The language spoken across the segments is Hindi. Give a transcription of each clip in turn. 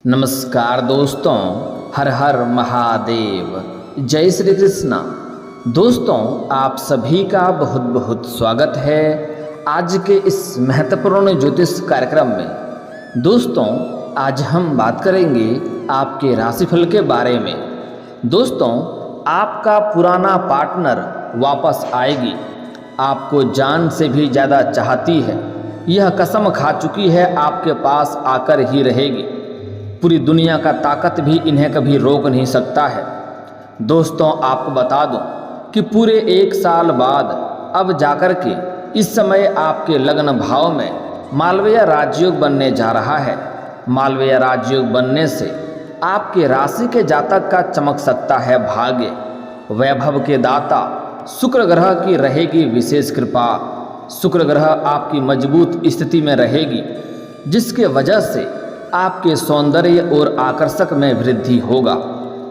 नमस्कार दोस्तों, हर हर महादेव, जय श्री कृष्णा। दोस्तों, आप सभी का बहुत बहुत स्वागत है आज के इस महत्वपूर्ण ज्योतिष कार्यक्रम में। दोस्तों, आज हम बात करेंगे आपके राशिफल के बारे में। दोस्तों, आपका पुराना पार्टनर वापस आएगी, आपको जान से भी ज़्यादा चाहती है, यह कसम खा चुकी है, आपके पास आकर ही रहेगी। पूरी दुनिया का ताकत भी इन्हें कभी रोक नहीं सकता है। दोस्तों, आपको बता दूं कि पूरे 1 साल बाद अब जाकर के इस समय आपके लग्न भाव में मालवीय राजयोग बनने जा रहा है। मालवीय राजयोग बनने से आपके राशि के जातक का चमक सकता है भाग्य। वैभव के दाता शुक्र ग्रह की रहेगी विशेष कृपा। शुक्र ग्रह आपकी मजबूत स्थिति में रहेगी, जिसके वजह से आपके सौंदर्य और आकर्षक में वृद्धि होगा।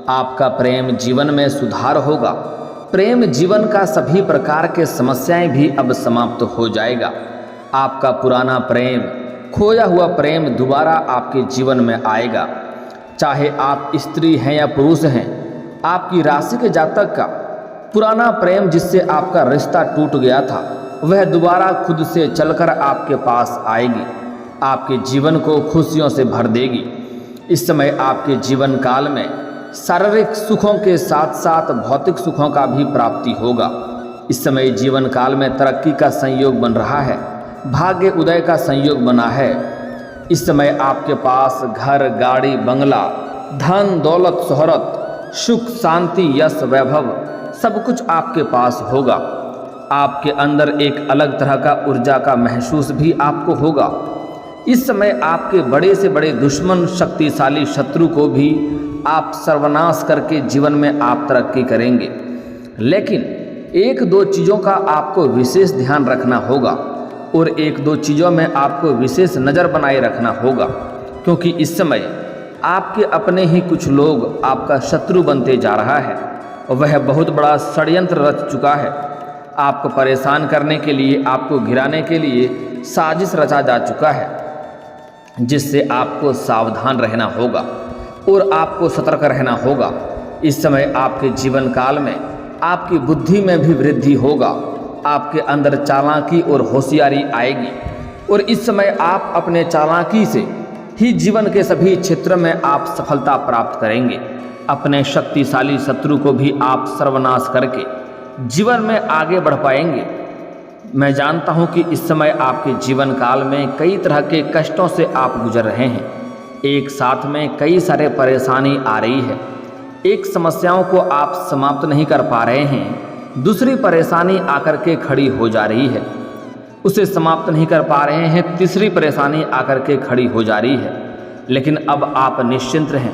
आपका प्रेम जीवन में सुधार होगा। प्रेम जीवन का सभी प्रकार के समस्याएं भी अब समाप्त हो जाएगा। आपका पुराना प्रेम, खोया हुआ प्रेम दोबारा आपके जीवन में आएगा। चाहे आप स्त्री हैं या पुरुष हैं, आपकी राशि के जातक का पुराना प्रेम जिससे आपका रिश्ता टूट गया था, वह दोबारा खुद से चलकर आपके पास आएगी, आपके जीवन को खुशियों से भर देगी। इस समय आपके जीवन काल में शारीरिक सुखों के साथ साथ भौतिक सुखों का भी प्राप्ति होगा। इस समय जीवन काल में तरक्की का संयोग बन रहा है, भाग्य उदय का संयोग बना है। इस समय आपके पास घर, गाड़ी, बंगला, धन, दौलत, शोहरत, सुख, शांति, यश, वैभव सब कुछ आपके पास होगा। आपके अंदर एक अलग तरह का ऊर्जा का महसूस भी आपको होगा। इस समय आपके बड़े से बड़े दुश्मन, शक्तिशाली शत्रु को भी आप सर्वनाश करके जीवन में आप तरक्की करेंगे। लेकिन 1-2 चीज़ों का आपको विशेष ध्यान रखना होगा और 1-2 चीज़ों में आपको विशेष नज़र बनाए रखना होगा, क्योंकि इस समय आपके अपने ही कुछ लोग आपका शत्रु बनते जा रहा है। वह बहुत बड़ा षड्यंत्र रच चुका है। आपको परेशान करने के लिए, आपको गिराने के लिए साजिश रचा जा चुका है, जिससे आपको सावधान रहना होगा और आपको सतर्क रहना होगा। इस समय आपके जीवन काल में आपकी बुद्धि में भी वृद्धि होगा। आपके अंदर चालाकी और होशियारी आएगी और इस समय आप अपने चालाकी से ही जीवन के सभी क्षेत्र में आप सफलता प्राप्त करेंगे। अपने शक्तिशाली शत्रु को भी आप सर्वनाश करके जीवन में आगे बढ़ पाएंगे। मैं जानता हूं कि इस समय आपके जीवन काल में कई तरह के कष्टों से आप गुजर रहे हैं। एक साथ में कई सारे परेशानी आ रही है। एक समस्याओं को आप समाप्त नहीं कर पा रहे हैं, दूसरी परेशानी आकर के खड़ी हो जा रही है, उसे समाप्त नहीं कर पा रहे हैं, तीसरी परेशानी आकर के खड़ी हो जा रही है। लेकिन अब आप निश्चिंत रहें,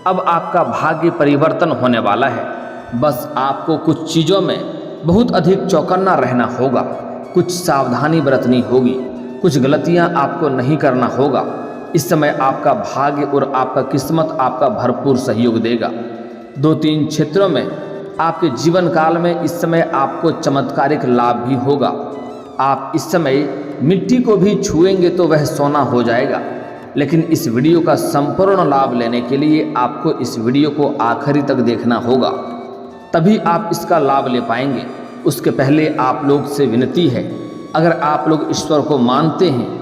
अब आपका भाग्य परिवर्तन होने वाला है। बस आपको कुछ चीज़ों में बहुत अधिक चौकन्ना रहना होगा, कुछ सावधानी बरतनी होगी, कुछ गलतियां आपको नहीं करना होगा। इस समय आपका भाग्य और आपका किस्मत आपका भरपूर सहयोग देगा। 2-3 क्षेत्रों में आपके जीवन काल में इस समय आपको चमत्कारिक लाभ भी होगा। आप इस समय मिट्टी को भी छुएंगे तो वह सोना हो जाएगा। लेकिन इस वीडियो का संपूर्ण लाभ लेने के लिए आपको इस वीडियो को आखिरी तक देखना होगा, तभी आप इसका लाभ ले पाएंगे। उसके पहले आप लोग से विनती है, अगर आप लोग ईश्वर को मानते हैं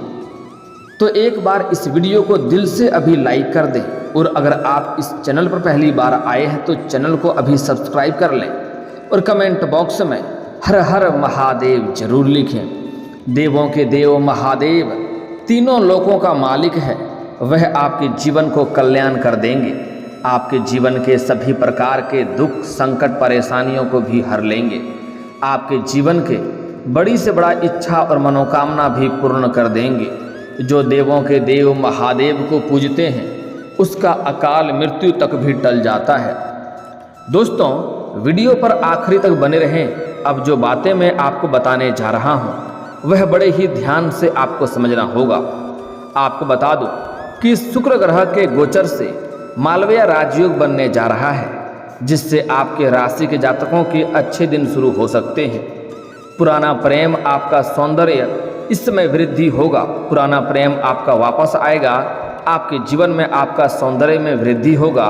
तो एक बार इस वीडियो को दिल से अभी लाइक कर दें, और अगर आप इस चैनल पर पहली बार आए हैं तो चैनल को अभी सब्सक्राइब कर लें और कमेंट बॉक्स में हर हर महादेव जरूर लिखें। देवों के देव महादेव तीनों लोकों का मालिक है, वह आपके जीवन को कल्याण कर देंगे। आपके जीवन के सभी प्रकार के दुख, संकट, परेशानियों को भी हर लेंगे। आपके जीवन के बड़ी से बड़ा इच्छा और मनोकामना भी पूर्ण कर देंगे। जो देवों के देव महादेव को पूजते हैं, उसका अकाल मृत्यु तक भी टल जाता है। दोस्तों, वीडियो पर आखिरी तक बने रहें। अब जो बातें मैं आपको बताने जा रहा हूँ, वह बड़े ही ध्यान से आपको समझना होगा। आपको बता दूं कि शुक्र ग्रह के गोचर से मालवीय राजयोग बनने जा रहा है, जिससे आपके राशि के जातकों के अच्छे दिन शुरू हो सकते हैं। पुराना प्रेम, आपका सौंदर्य इस समय वृद्धि होगा। पुराना प्रेम आपका वापस आएगा आपके जीवन में आपका सौंदर्य में वृद्धि होगा,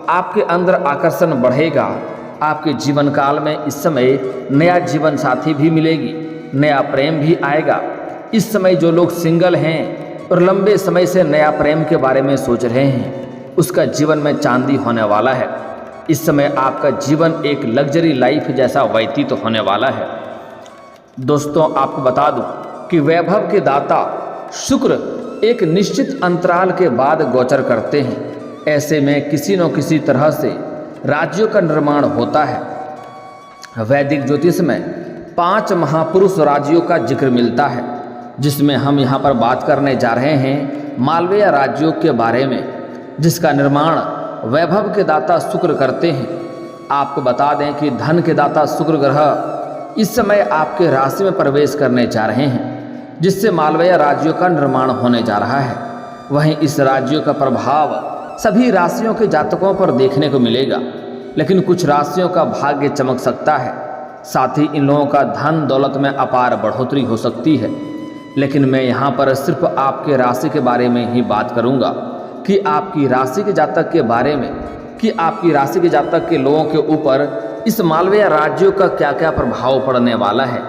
आपके अंदर आकर्षण बढ़ेगा। आपके जीवन काल में इस समय नया जीवन साथी भी मिलेगी, नया प्रेम भी आएगा। इस समय जो लोग सिंगल हैं और लंबे समय से नया प्रेम के बारे में सोच रहे हैं, उसका जीवन में चांदी होने वाला है। इस समय आपका जीवन एक लग्जरी लाइफ जैसा व्यतीत होने वाला है। दोस्तों, आपको बता दूं कि वैभव के दाता शुक्र एक निश्चित अंतराल के बाद गोचर करते हैं। ऐसे में किसी न किसी तरह से राज्यों का निर्माण होता है। वैदिक ज्योतिष में 5 महापुरुष राज्यों का जिक्र मिलता है, जिसमें हम यहाँ पर बात करने जा रहे हैं मालवीय राज्यों के बारे में, जिसका निर्माण वैभव के दाता शुक्र करते हैं। आपको बता दें कि धन के दाता शुक्र ग्रह इस समय आपके राशि में प्रवेश करने जा रहे हैं, जिससे मालवीय राज्यों का निर्माण होने जा रहा है। वहीं इस राज्यों का प्रभाव सभी राशियों के जातकों पर देखने को मिलेगा, लेकिन कुछ राशियों का भाग्य चमक सकता है। साथ ही इन लोगों का धन दौलत में अपार बढ़ोतरी हो सकती है। लेकिन मैं यहाँ पर सिर्फ आपके राशि के बारे में ही बात करूँगा कि आपकी राशि के जातक के बारे में, कि आपकी राशि के जातक के लोगों के ऊपर इस मालवीय राज्यों का क्या क्या प्रभाव पड़ने वाला है,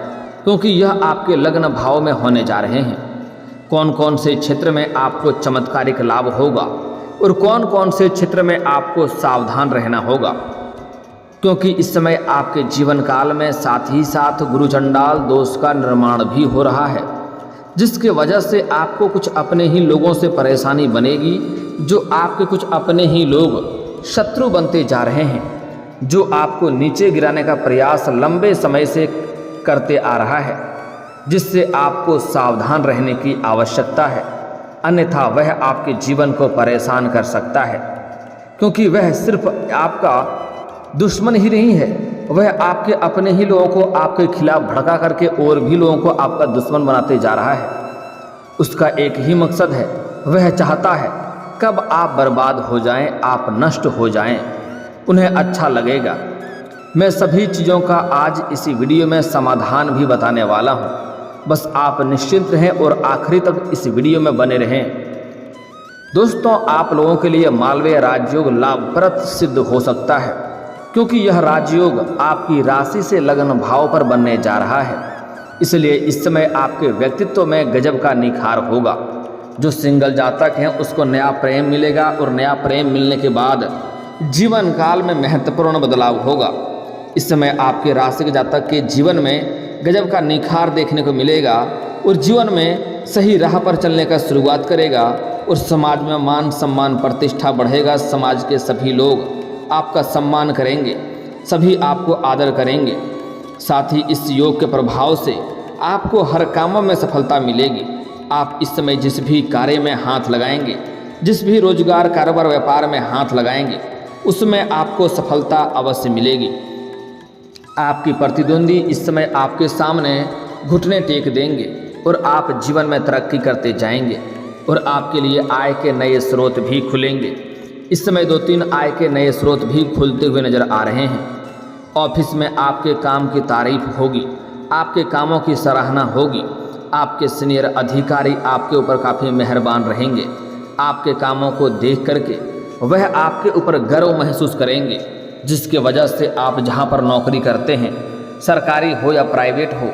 क्योंकि यह आपके लग्न भाव में होने जा रहे हैं। कौन कौन से क्षेत्र में आपको चमत्कारिक लाभ होगा और कौन कौन से क्षेत्र में आपको सावधान रहना होगा, क्योंकि इस समय आपके जीवन काल में साथ ही साथ गुरु चंडाल दोष का निर्माण भी हो रहा है, जिसके वजह से आपको कुछ अपने ही लोगों से परेशानी बनेगी। जो आपके कुछ अपने ही लोग शत्रु बनते जा रहे हैं, जो आपको नीचे गिराने का प्रयास लंबे समय से करते आ रहा है, जिससे आपको सावधान रहने की आवश्यकता है। अन्यथा वह आपके जीवन को परेशान कर सकता है, क्योंकि वह सिर्फ आपका दुश्मन ही नहीं है, वह आपके अपने ही लोगों को आपके खिलाफ भड़का करके और भी लोगों को आपका दुश्मन बनाते जा रहा है। उसका एक ही मकसद है, वह चाहता है कब आप बर्बाद हो जाएं, आप नष्ट हो जाएं, उन्हें अच्छा लगेगा। मैं सभी चीज़ों का आज इसी वीडियो में समाधान भी बताने वाला हूं, बस आप निश्चिंत रहें और आखिरी तक इस वीडियो में बने रहें। दोस्तों, आप लोगों के लिए मालवीय राजयोग लाभप्रद सिद्ध हो सकता है, क्योंकि यह राजयोग आपकी राशि से लग्न भाव पर बनने जा रहा है। इसलिए इस समय आपके व्यक्तित्व में गजब का निखार होगा। जो सिंगल जातक हैं उसको नया प्रेम मिलेगा और नया प्रेम मिलने के बाद जीवन काल में महत्वपूर्ण बदलाव होगा। इस समय आपके राशि के जातक के जीवन में गजब का निखार देखने को मिलेगा और जीवन में सही राह पर चलने का शुरुआत करेगा और समाज में मान सम्मान प्रतिष्ठा बढ़ेगा। समाज के सभी लोग आपका सम्मान करेंगे, सभी आपको आदर करेंगे। साथ ही इस योग के प्रभाव से आपको हर कामों में सफलता मिलेगी। आप इस समय जिस भी कार्य में हाथ लगाएंगे, जिस भी रोजगार कारोबार व्यापार में हाथ लगाएंगे, उसमें आपको सफलता अवश्य मिलेगी। आपकी प्रतिद्वंदी इस समय आपके सामने घुटने टेक देंगे और आप जीवन में तरक्की करते जाएंगे और आपके लिए आय के नए स्रोत भी खुलेंगे। इस समय 2-3 आय के नए स्रोत भी खुलते हुए नजर आ रहे हैं। ऑफिस में आपके काम की तारीफ होगी, आपके कामों की सराहना होगी। आपके सीनियर अधिकारी आपके ऊपर काफ़ी मेहरबान रहेंगे। आपके कामों को देख करके वह आपके ऊपर गर्व महसूस करेंगे, जिसके वजह से आप जहां पर नौकरी करते हैं, सरकारी हो या प्राइवेट हो,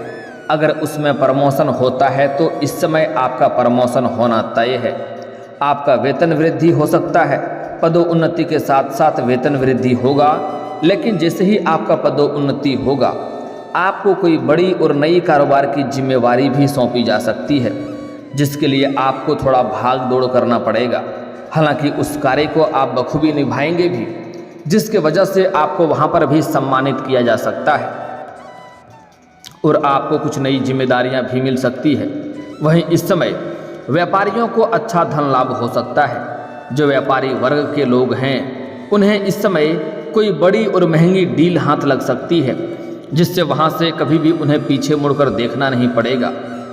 अगर उसमें प्रमोशन होता है तो इस समय आपका प्रमोशन होना तय है। आपका वेतन वृद्धि हो सकता है, पदोन्नति के साथ साथ वेतन वृद्धि होगा। लेकिन जैसे ही आपका पदोन्नति होगा, आपको कोई बड़ी और नई कारोबार की जिम्मेवारी भी सौंपी जा सकती है, जिसके लिए आपको थोड़ा भाग दौड़ करना पड़ेगा। हालांकि उस कार्य को आप बखूबी निभाएंगे भी, जिसके वजह से आपको वहां पर भी सम्मानित किया जा सकता है और आपको कुछ नई जिम्मेदारियां भी मिल सकती है। वहीं इस समय व्यापारियों को अच्छा धन लाभ हो सकता है। जो व्यापारी वर्ग के लोग हैं, उन्हें इस समय कोई बड़ी और महंगी डील हाथ लग सकती है, जिससे वहां से कभी भी उन्हें पीछे मुड़कर देखना नहीं पड़ेगा।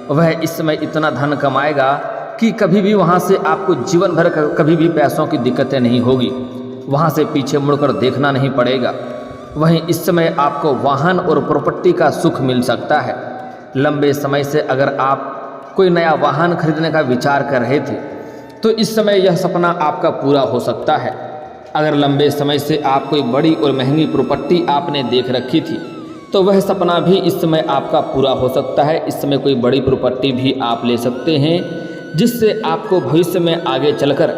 वह इस समय इतना धन कमाएगा कि कभी भी वहां से आपको जीवन भर कभी भी पैसों की दिक्कतें नहीं होगी, वहां से पीछे मुड़कर देखना नहीं पड़ेगा। वहीं इस समय आपको वाहन और प्रॉपर्टी का सुख मिल सकता है। लंबे समय से अगर आप कोई नया वाहन खरीदने का विचार कर रहे थे, तो इस समय यह सपना आपका पूरा हो सकता है। अगर लंबे समय से आप कोई बड़ी और महंगी प्रॉपर्टी आपने देख रखी थी तो वह सपना भी इस समय आपका पूरा हो सकता है। इस समय कोई बड़ी प्रॉपर्टी भी आप ले सकते हैं जिससे आपको भविष्य में आगे चलकर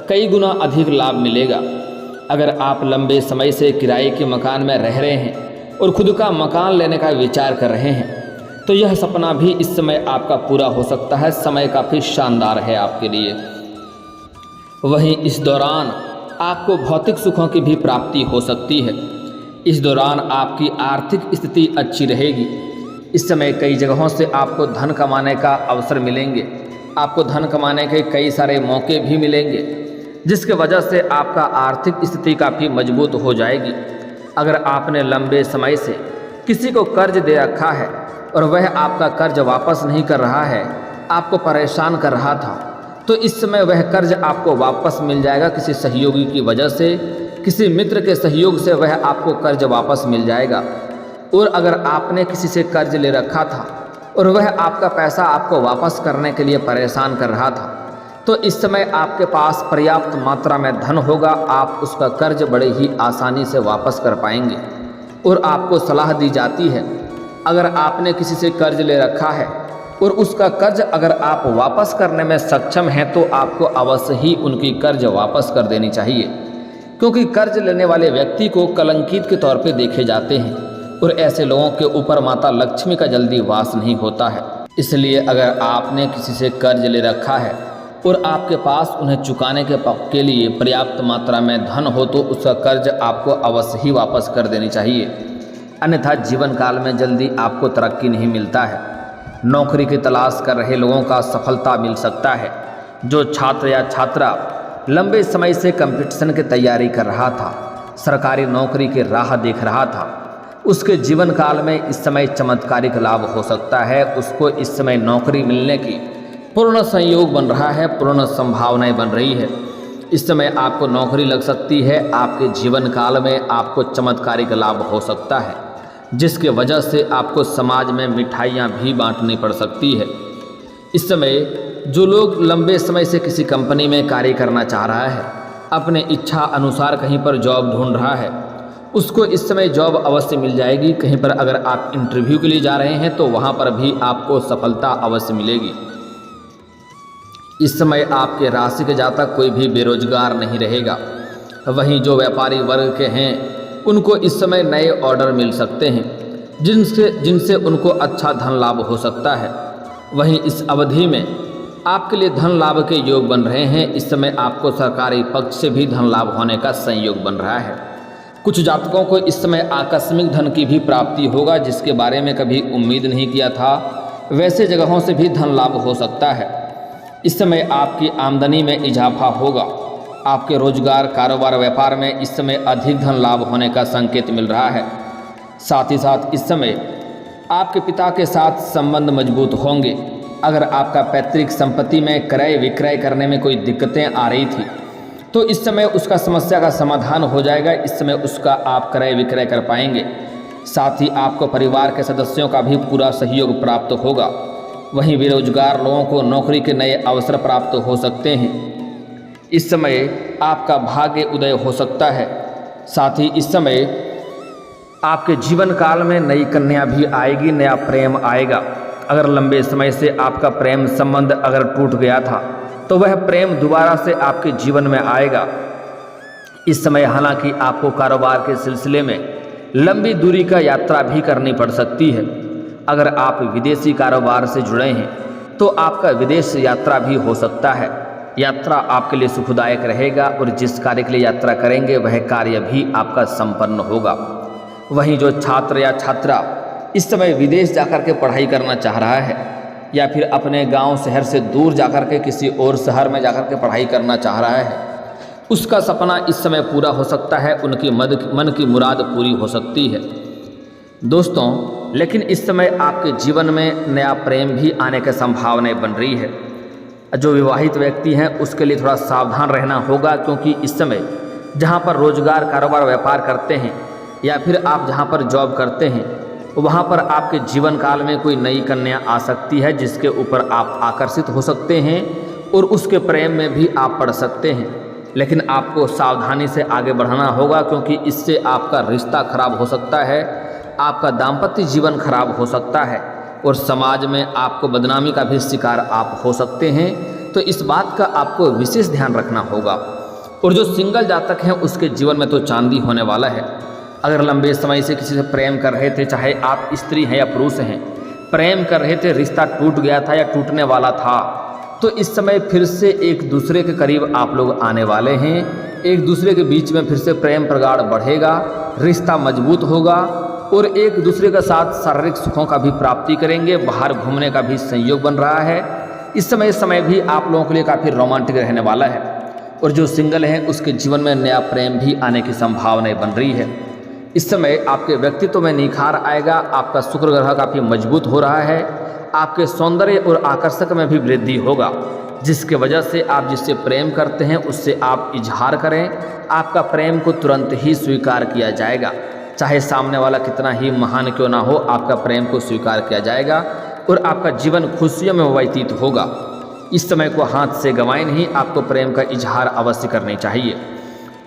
कई गुना अधिक लाभ मिलेगा। अगर आप लंबे समय से किराए के मकान में रह रहे हैं और खुद का मकान लेने का विचार कर रहे हैं तो यह सपना भी इस समय आपका पूरा हो सकता है। समय काफ़ी शानदार है आपके लिए। वहीं इस दौरान आपको भौतिक सुखों की भी प्राप्ति हो सकती है। इस दौरान आपकी आर्थिक स्थिति अच्छी रहेगी। इस समय कई जगहों से आपको धन कमाने का अवसर मिलेंगे। आपको धन कमाने के कई सारे मौके भी मिलेंगे जिसके वजह से आपका आर्थिक स्थिति काफ़ी मजबूत हो जाएगी। अगर आपने लंबे समय से किसी को कर्ज दे रखा है और वह आपका कर्ज वापस नहीं कर रहा है, आपको परेशान कर रहा था, तो इस समय वह कर्ज आपको वापस मिल जाएगा। किसी सहयोगी की वजह से, किसी मित्र के सहयोग से वह आपको कर्ज वापस मिल जाएगा। और अगर आपने किसी से कर्ज ले रखा था और वह आपका पैसा आपको वापस करने के लिए परेशान कर रहा था, तो इस समय आपके पास पर्याप्त मात्रा में धन होगा। आप उसका कर्ज बड़े ही आसानी से वापस कर पाएंगे। और आपको सलाह दी जाती है, अगर आपने किसी से कर्ज ले रखा है और उसका कर्ज अगर आप वापस करने में सक्षम हैं तो आपको अवश्य ही उनकी कर्ज वापस कर देनी चाहिए, क्योंकि कर्ज लेने वाले व्यक्ति को कलंकित के तौर पे देखे जाते हैं और ऐसे लोगों के ऊपर माता लक्ष्मी का जल्दी वास नहीं होता है। इसलिए अगर आपने किसी से कर्ज ले रखा है और आपके पास उन्हें चुकाने के लिए पर्याप्त मात्रा में धन हो तो उसका कर्ज आपको अवश्य ही वापस कर देनी चाहिए, अन्यथा जीवन काल में जल्दी आपको तरक्की नहीं मिलता है। नौकरी की तलाश कर रहे लोगों का सफलता मिल सकता है। जो छात्र या छात्रा लंबे समय से कंपटीशन की तैयारी कर रहा था, सरकारी नौकरी की राह देख रहा था, उसके जीवन काल में इस समय चमत्कारिक लाभ हो सकता है। उसको इस समय नौकरी मिलने की पूर्ण संयोग बन रहा है, पूर्ण संभावनाएं बन रही है। इस समय आपको नौकरी लग सकती है। आपके जीवन काल में आपको चमत्कारिक लाभ हो सकता है, जिसके वजह से आपको समाज में मिठाइयाँ भी बांटनी पड़ सकती है। इस समय जो लोग लंबे समय से किसी कंपनी में कार्य करना चाह रहा है, अपने इच्छा अनुसार कहीं पर जॉब ढूंढ रहा है, उसको इस समय जॉब अवश्य मिल जाएगी। कहीं पर अगर आप इंटरव्यू के लिए जा रहे हैं तो वहाँ पर भी आपको सफलता अवश्य मिलेगी। इस समय आपके राशि के जातक कोई भी बेरोजगार नहीं रहेगा। वहीं जो व्यापारी वर्ग के हैं उनको इस समय नए ऑर्डर मिल सकते हैं जिनसे उनको अच्छा धन लाभ हो सकता है। वहीं इस अवधि में आपके लिए धन लाभ के योग बन रहे हैं। इस समय आपको सरकारी पक्ष से भी धन लाभ होने का संयोग बन रहा है। कुछ जातकों को इस समय आकस्मिक धन की भी प्राप्ति होगा, जिसके बारे में कभी उम्मीद नहीं किया था। वैसे जगहों से भी धन लाभ हो सकता है। इस समय आपकी आमदनी में इजाफा होगा। आपके रोजगार, कारोबार, व्यापार में इस समय अधिक धन लाभ होने का संकेत मिल रहा है। साथ ही साथ इस समय आपके पिता के साथ संबंध मजबूत होंगे। अगर आपका पैतृक संपत्ति में क्रय विक्रय करने में कोई दिक्कतें आ रही थी तो इस समय उसका समस्या का समाधान हो जाएगा। इस समय उसका आप क्रय विक्रय कर पाएंगे। साथ ही आपको परिवार के सदस्यों का भी पूरा सहयोग प्राप्त होगा। वहीं बेरोजगार लोगों को नौकरी के नए अवसर प्राप्त हो सकते हैं। इस समय आपका भाग्य उदय हो सकता है। साथ ही इस समय आपके जीवन काल में नई कन्या भी आएगी, नया प्रेम आएगा। अगर लंबे समय से आपका प्रेम संबंध अगर टूट गया था तो वह प्रेम दोबारा से आपके जीवन में आएगा। इस समय हालांकि आपको कारोबार के सिलसिले में लंबी दूरी का यात्रा भी करनी पड़ सकती है। अगर आप विदेशी कारोबार से जुड़े हैं तो आपका विदेश यात्रा भी हो सकता है। यात्रा आपके लिए सुखदायक रहेगा और जिस कार्य के लिए यात्रा करेंगे वह कार्य भी आपका संपन्न होगा। वहीं जो छात्र या छात्रा इस समय विदेश जाकर के पढ़ाई करना चाह रहा है या फिर अपने गांव शहर से दूर जाकर के किसी और शहर में जाकर के पढ़ाई करना चाह रहा है, उसका सपना इस समय पूरा हो सकता है। उनकी मन की मुराद पूरी हो सकती है। दोस्तों, लेकिन इस समय आपके जीवन में नया प्रेम भी आने की संभावनाएं बन रही है। जो विवाहित व्यक्ति हैं उसके लिए थोड़ा सावधान रहना होगा, क्योंकि इस समय जहां पर रोजगार, कारोबार, व्यापार करते हैं या फिर आप जहां पर जॉब करते हैं वहां पर आपके जीवन काल में कोई नई कन्या आ सकती है जिसके ऊपर आप आकर्षित हो सकते हैं और उसके प्रेम में भी आप पड़ सकते हैं। लेकिन आपको सावधानी से आगे बढ़ना होगा, क्योंकि इससे आपका रिश्ता खराब हो सकता है, आपका दाम्पत्य जीवन खराब हो सकता है और समाज में आपको बदनामी का भी शिकार आप हो सकते हैं। तो इस बात का आपको विशेष ध्यान रखना होगा। और जो सिंगल जातक हैं उसके जीवन में तो चांदी होने वाला है। अगर लंबे समय से किसी से प्रेम कर रहे थे, चाहे आप स्त्री हैं या पुरुष हैं, प्रेम कर रहे थे, रिश्ता टूट गया था या टूटने वाला था, तो इस समय फिर से एक दूसरे के करीब आप लोग आने वाले हैं। एक दूसरे के बीच में फिर से प्रेम प्रगाढ़ बढ़ेगा, रिश्ता मजबूत होगा और एक दूसरे के साथ शारीरिक सुखों का भी प्राप्ति करेंगे। बाहर घूमने का भी संयोग बन रहा है। इस समय भी आप लोगों के लिए काफ़ी रोमांटिक रहने वाला है। और जो सिंगल हैं उसके जीवन में नया प्रेम भी आने की संभावनाएं बन रही है। इस समय आपके व्यक्तित्व में निखार आएगा, आपका शुक्र ग्रह काफ़ी मजबूत हो रहा है, आपके सौंदर्य और आकर्षक में भी वृद्धि होगा, जिसके वजह से आप जिससे प्रेम करते हैं उससे आप इजहार करें, आपका प्रेम को तुरंत ही स्वीकार किया जाएगा। चाहे सामने वाला कितना ही महान क्यों ना हो, आपका प्रेम को स्वीकार किया जाएगा और आपका जीवन खुशियों में व्यतीत होगा। इस समय को हाथ से गंवाएं नहीं, आपको प्रेम का इजहार अवश्य करनी चाहिए।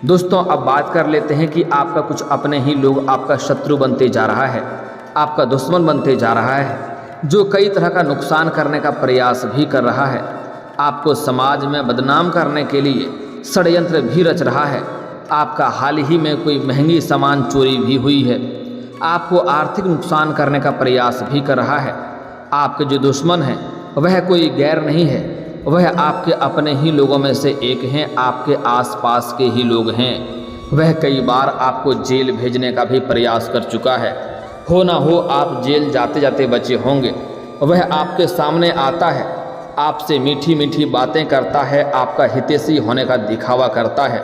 दोस्तों, अब बात कर लेते हैं कि आपका कुछ अपने ही लोग आपका शत्रु बनते जा रहा है, आपका दुश्मन बनते जा रहा है, जो कई तरह का नुकसान करने का प्रयास भी कर रहा है। आपको समाज में बदनाम करने के लिए षड्यंत्र भी रच रहा है। आपका हाल ही में कोई महंगी सामान चोरी भी हुई है। आपको आर्थिक नुकसान करने का प्रयास भी कर रहा है। आपके जो दुश्मन हैं वह कोई गैर नहीं है, वह आपके अपने ही लोगों में से एक हैं, आपके आसपास के ही लोग हैं। वह कई बार आपको जेल भेजने का भी प्रयास कर चुका है। हो ना हो आप जेल जाते जाते बचे होंगे। वह आपके सामने आता है, आपसे मीठी मीठी बातें करता है, आपका हितैषी होने का दिखावा करता है,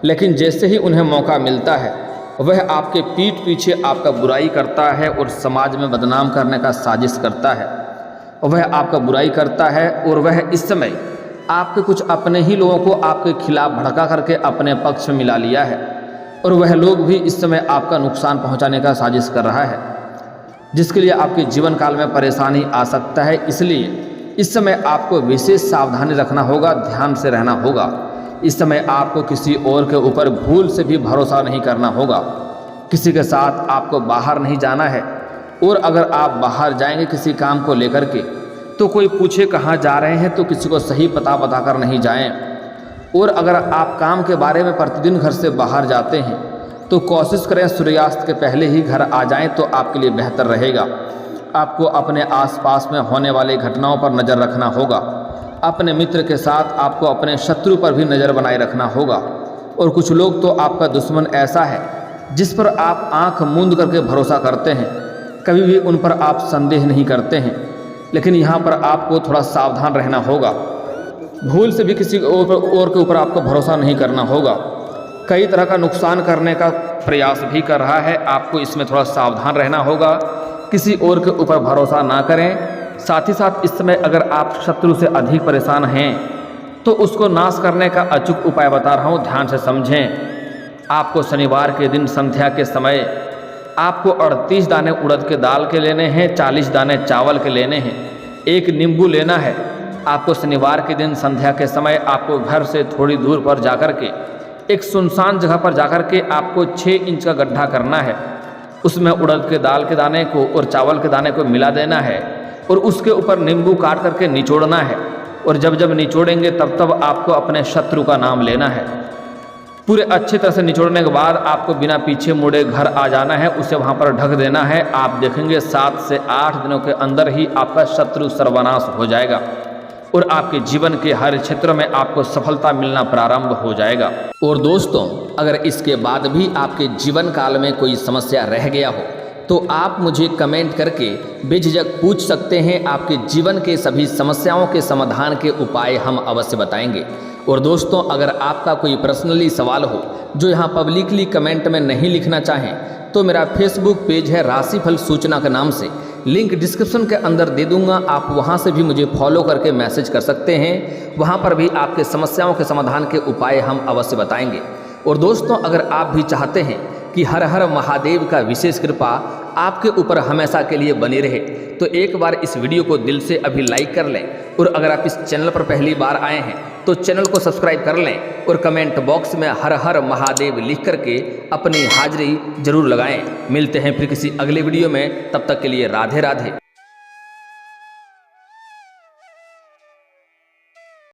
लेकिन जैसे ही उन्हें मौका मिलता है वह आपके पीठ पीछे आपका बुराई करता है और समाज में बदनाम करने का साजिश करता है। वह आपका बुराई करता है और वह इस समय आपके कुछ अपने ही लोगों को आपके खिलाफ भड़का करके अपने पक्ष में मिला लिया है और वह लोग भी इस समय आपका नुकसान पहुंचाने का साजिश कर रहा है, जिसके लिए आपके जीवन काल में परेशानी आ सकता है। इसलिए इस समय आपको विशेष सावधानी रखना होगा, ध्यान से रहना होगा। इस समय आपको किसी और के ऊपर भूल से भी भरोसा नहीं करना होगा। किसी के साथ आपको बाहर नहीं जाना है और अगर आप बाहर जाएंगे किसी काम को लेकर के तो कोई पूछे कहाँ जा रहे हैं तो किसी को सही पता बताकर नहीं जाएं। और अगर आप काम के बारे में प्रतिदिन घर से बाहर जाते हैं तो कोशिश करें सूर्यास्त के पहले ही घर आ जाएं, तो आपके लिए बेहतर रहेगा। आपको अपने आसपास में होने वाली घटनाओं पर नज़र रखना होगा। अपने मित्र के साथ आपको अपने शत्रु पर भी नज़र बनाए रखना होगा। और कुछ लोग तो आपका दुश्मन ऐसा है जिस पर आप आंख मूंद करके भरोसा करते हैं, कभी भी उन पर आप संदेह नहीं करते हैं, लेकिन यहाँ पर आपको थोड़ा सावधान रहना होगा। भूल से भी किसी और के ऊपर आपको भरोसा नहीं करना होगा। कई तरह का नुकसान करने का प्रयास भी कर रहा है, आपको इसमें थोड़ा सावधान रहना होगा। किसी और के ऊपर भरोसा ना करें। साथ ही साथ इस समय अगर आप शत्रु से अधिक परेशान हैं तो उसको नाश करने का अचूक उपाय बता रहा हूँ, ध्यान से समझें। आपको शनिवार के दिन संध्या के समय आपको 38 दाने उड़द के दाल के लेने हैं, 40 दाने चावल के लेने हैं, एक नींबू लेना है। आपको शनिवार के दिन संध्या के समय आपको घर से थोड़ी दूर पर जाकर के एक सुनसान जगह पर जाकर के आपको 6 इंच का गड्ढा करना है। उसमें उड़द के दाल के दाने को और चावल के दाने को मिला देना है और उसके ऊपर नींबू काट करके निचोड़ना है। और जब जब निचोड़ेंगे तब तब आपको अपने शत्रु का नाम लेना है। पूरे अच्छी तरह से निचोड़ने के बाद आपको बिना पीछे मुड़े घर आ जाना है, उसे वहाँ पर ढक देना है। आप देखेंगे 7 से 8 दिनों के अंदर ही आपका शत्रु सर्वनाश हो जाएगा और आपके जीवन के हर क्षेत्र में आपको सफलता मिलना प्रारंभ हो जाएगा। और दोस्तों, अगर इसके बाद भी आपके जीवन काल में कोई समस्या रह गया हो तो आप मुझे कमेंट करके बेझिझक पूछ सकते हैं। आपके जीवन के सभी समस्याओं के समाधान के उपाय हम अवश्य बताएंगे। और दोस्तों, अगर आपका कोई पर्सनली सवाल हो जो यहाँ पब्लिकली कमेंट में नहीं लिखना चाहें तो मेरा फेसबुक पेज है राशिफल सूचना के नाम से, लिंक डिस्क्रिप्शन के अंदर दे दूंगा। आप वहाँ से भी मुझे फॉलो करके मैसेज कर सकते हैं। वहाँ पर भी आपके समस्याओं के समाधान के उपाय हम अवश्य बताएंगे। और दोस्तों, अगर आप भी चाहते हैं कि हर हर महादेव का विशेष कृपा आपके ऊपर हमेशा के लिए बनी रहे। तो एक बार इस वीडियो को दिल से अभी लाइक कर लें और अगर आप इस चैनल पर पहली बार आए हैं तो चैनल को सब्सक्राइब कर लें और कमेंट बॉक्स में हर हर महादेव लिख करके अपनी हाजिरी जरूर लगाएं। मिलते हैं फिर किसी अगले वीडियो में, तब तक के लिए राधे राधे।